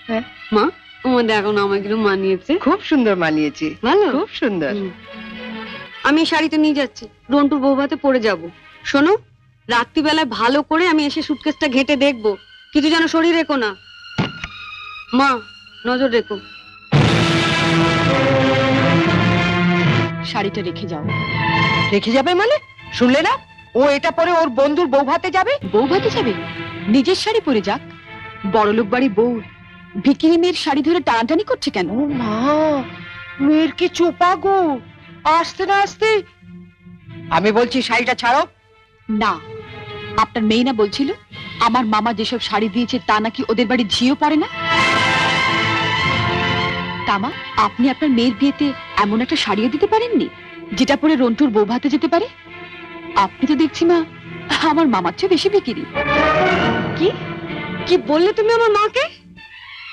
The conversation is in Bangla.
হ্যাঁ মা তোমার দেখো না আমাকে একটু মানিয়েছে। খুব সুন্দর মানিয়েছে, ভালো, খুব সুন্দর। আমি এই শাড়িটা নিয়ে যাচ্ছি, রন্টুর বৌভাতে পরে যাব। শোনো, রাত্রিবেলায় ভালো করে আমি এসে সুটকেসটা ঘেটে দেখবো, কিছু যেন শরীর রেখো না। মা নজর রেখো। শাড়িটা রেখে যাও। রেখে যাবে মানে? শুনলে না, ও এটা পরে ওর বন্ধুর বউ ভাতে যাবে। বউ ভাতে যাবে? নিজের শাড়ি পরে যাক। বড়লোক বাড়ির বউ ভিকিরি মেয়ের শাড়ি ধরে টানাটানি করছে কেন? ও মা, মেয়ের কি চোপা গো, আসতে না আসতে। আমি বলছি শাড়িটা ছাড়ো। না, আপনার মেয়ে না বলছিল আমার মামা যেসব শাড়ি দিয়েছে তা নাকি ওদের বাড়ি ঝিও পড়ে না। তামা, আপনি আপনার মেয়ের বিয়েতে এমন একটা শাড়িও দিতে পারেননি যেটা পরে রন্টুর বউ ভাতে যেতে পারে? আপনি তো দেখছি মা আমার মামার চেয়ে বেশি বিক্রি। কি কি বললে তুমি আমার মাকে?